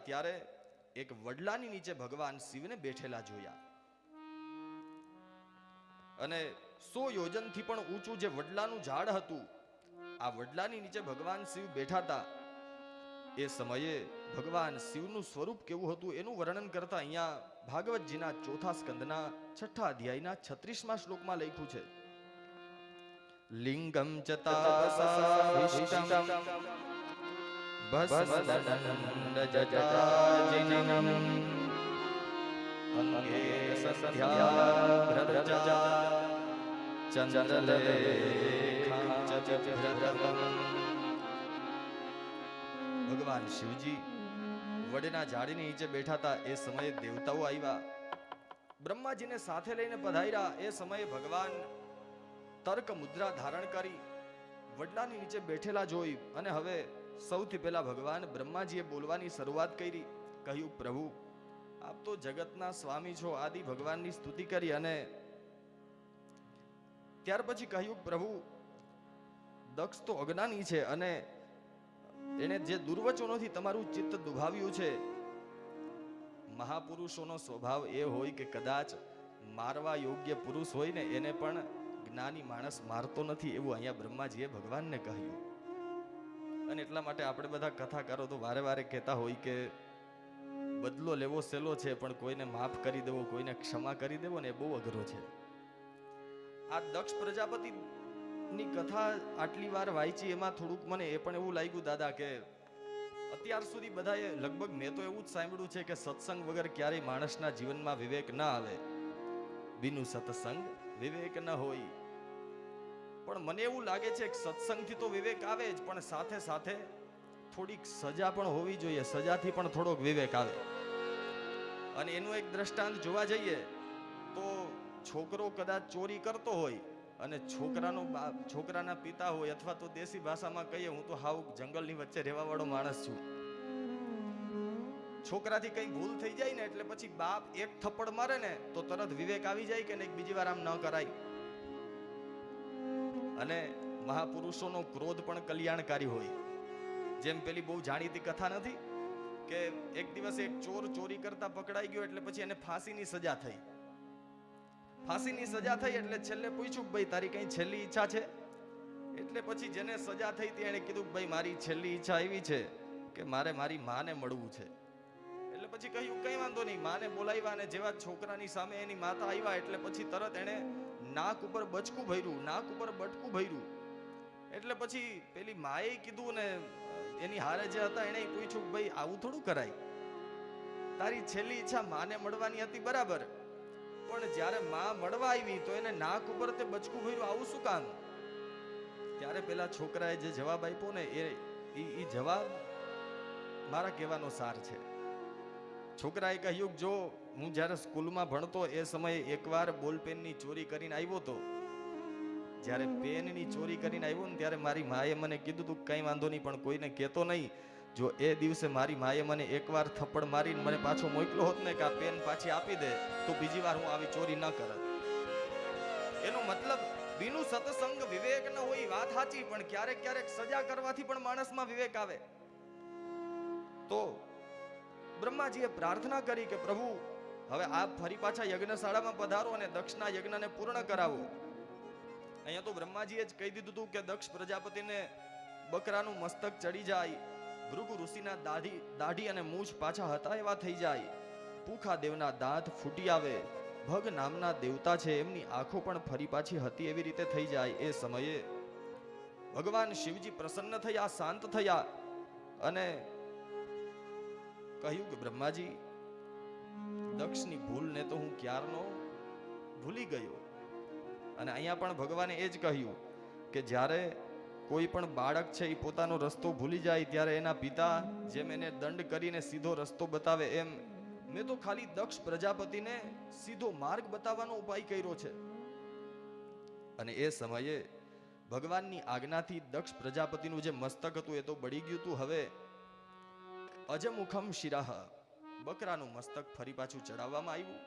ત્યારે એક વડલાની નીચે ભગવાન શિવને બેઠેલા જોયા અને 100 યોજનથી પણ ઊંચું જે વડલાનું ઝાડ હતું, આ વડલાની નીચે ભગવાન શિવ બેઠા હતા. એ સમયે ભગવાન શિવનું સ્વરૂપ કેવું હતું એનું વર્ણન કરતા અહીંયા ભાગવતજીના 4થા સ્કંદના 6થા અધ્યાયના 36મા શ્લોકમાં લખ્યું છે. લિંગમ ચતાસાભિષ્ટમ ભસ્મદંડજટાજિનમ અંગે સંધ્યાભ્રજા ચંદ્રલેખાં ચચભ્રતમ. ભગવાન શિવજી વડના ઝાડની નીચે બેઠા હતા. એ સમયે દેવતાઓ આવ્યા, બ્રહ્માજીને સાથે લઈને પધાર્યા. એ સમયે ભગવાન તર્ક મુદ્રા ધારણ કરી વડલાની નીચે બેઠેલા જોઈ અને હવે સૌથી પહેલા ભગવાન બ્રહ્માજીએ બોલવાની શરૂઆત કરી. કહ્યું, પ્રભુ આપ તો જગતના સ્વામી છો. આદિ ભગવાનની સ્તુતિ કરી અને ત્યાર પછી કહ્યું, પ્રભુ દક્ષ તો અજ્ઞાની છે અને એને જે દુર્વચનોથી તમારું ચિત્ત દુભાવ્યું છે. મહાપુરુષોનો સ્વભાવ એ હોય કે કદાચ મારવા યોગ્ય પુરુષ હોય ને એને પણ જ્ઞાની માણસ મારતો નથી, એવું અહીંયા બ્રહ્માજીએ ભગવાનને કહ્યું. અને એટલા માટે આપણે બધા કથાકારો તો વારે વારે કહેતા હોય કે બદલો લેવો સહેલો છે, પણ કોઈને માફ કરી દેવો, કોઈને ક્ષમા કરી દેવો ને એ બહુ અઘરો છે. આ દક્ષ પ્રજાપતિ ની કથા આટલી વાર વાંચી એમાં થોડુંક મને એ પણ એવું લાગ્યું દાદા કે અત્યાર સુધી બધાએ લગભગ મેં તો એવું જ સાંભળ્યું છે કે સત્સંગ વગર ક્યારેય માણસના જીવનમાં વિવેક ના આવે, બિનું સત્સંગ વિવેક ન હોય. પણ મને એવું લાગે છે કે સત્સંગથી તો વિવેક આવે જ, પણ સાથે સાથે થોડીક સજા પણ હોવી જોઈએ. સજાથી પણ થોડોક વિવેક આવે. અને એનું એક દ્રષ્ટાંત જોવા જઈએ તો છોકરો કદાચ ચોરી કરતો હોય અને છોકરાના પિતા હોય, અથવા તો દેશી ભાષામાં કહીએ, હું તો હાવ જંગલની વચ્ચે રહેવા વાળો માણસ છું. છોકરાથી કઈ ભૂલ થઈ જાય ને એટલે પછી બાપ એક થપ્પડ મારે ને તો તરત વિવેક આવી જાય કે બીજી વાર આમ ન કરાય. અને મહાપુરુષોનો ક્રોધ પણ કલ્યાણકારી હોય. જેમ પેલી બહુ જાણીતી કથા નથી કે એક દિવસ એક ચોર ચોરી કરતા પકડાઈ ગયો એટલે પછી એને ફાંસીની સજા થઈ. ફાંસીની સજા થઈ એટલે છેલ્લે પૂછ્યું, ભાઈ તારી કઈ છેલ્લી ઈચ્છા છે? એટલે પછી જેને સજા થઈ હતી એને કીધું, ભાઈ મારી છેલ્લી ઈચ્છા એવી છે કે મારે મારી માને મળવું છે. એટલે પછી કહ્યું, કઈ વાંધો નહીં. માને બોલાવ્યા અને જેવા છોકરાની સામે એની માતા આવ્યા એટલે પછી તરત એને નાક ઉપર બચકું ભર્યું, નાક ઉપર બટકું ભર્યું. એટલે પછી પેલી માએ કીધું ને એની હારે જે હતા એને પૂછ્યું, ભાઈ આવું થોડું કરાય? તારી છેલ્લી ઈચ્છા માને મળવાની હતી બરાબર, પણ જ્યારે માં મળવા આવી તો એને નાક ઉપર તે બચકું ભર્યું, આવું શું કામ? ત્યારે પેલા છોકરાએ જે જવાબ આપ્યો ને એ જવાબ મારા કહેવાનો સાર છે. છોકરાએ કહ્યું, જો હું જ્યારે સ્કૂલમાં ભણતો એ સમયે એકવાર બોલપેનની ચોરી કરીને આવ્યો તો, જ્યારે પેનની ચોરી કરીને આવ્યો ને ત્યારે મારી માએ મને કીધું તું કઈ વાંધો નહીં, પણ કોઈને કહેતો નહીં. જો એ દિવસે મારી માએ મને એકવાર થપ્પડ મારીને મને પાછો મોકલ્યો હોત ને કે આ પેન પાછી આપી દે તો બીજી વાર હું આવી ચોરી ન કરત. એનો મતલબ બીનું સત્સંગ વિવેક ન હોય, વાત સાચી, પણ ક્યારેક ક્યારેક સજા કરવાથી પણ માણસમાં વિવેક આવે. તો બ્રહ્માજીએ પ્રાર્થના કરી કે પ્રભુ હવે આપ ફરી પાછા યજ્ઞશાળામાં પધારો અને દક્ષના યજ્ઞને પૂર્ણ કરાવો. અહીંયા તો બ્રહ્માજીએ જ કહી દીધું હતું કે દક્ષ પ્રજાપતિને બકરાનું મસ્તક ચડી જાય, ભૃગુ ઋષિના દાઢી અને મૂછ પાછા હતા એવા થઈ જાય, પૂખા દેવના દાંત ફૂટી આવે, ભગ નામના દેવતા છે એમની આંખો પણ ફરી પાછી હતી એવી રીતે થઈ જાય. એ સમયે ભગવાન શિવજી પ્રસન્ન થયા, શાંત થયા અને કહ્યું કે બ્રહ્માજી દક્ષની ભૂલને તો હું ક્યારનો ભૂલી ગયો. અને અહીંયા પણ ભગવાને એ જ કહ્યું કે જ્યારે કોઈ પણ બાળક છે એ પોતાનો રસ્તો ભૂલી જાય ત્યારે એના પિતા જેમ એને દંડ કરીને સીધો રસ્તો બતાવે એમ મેં તો ખાલી દક્ષ પ્રજાપતિને સીધો માર્ગ બતાવવાનો ઉપાય કર્યો છે. અને એ સમયે ભગવાનની આજ્ઞાથી દક્ષ પ્રજાપતિનું જે મસ્તક હતું એ તો બળી ગયું હતું. હવે અજમુખમ શિરાહ બકરાનું મસ્તક ફરી પાછું ચડાવવામાં આવ્યું.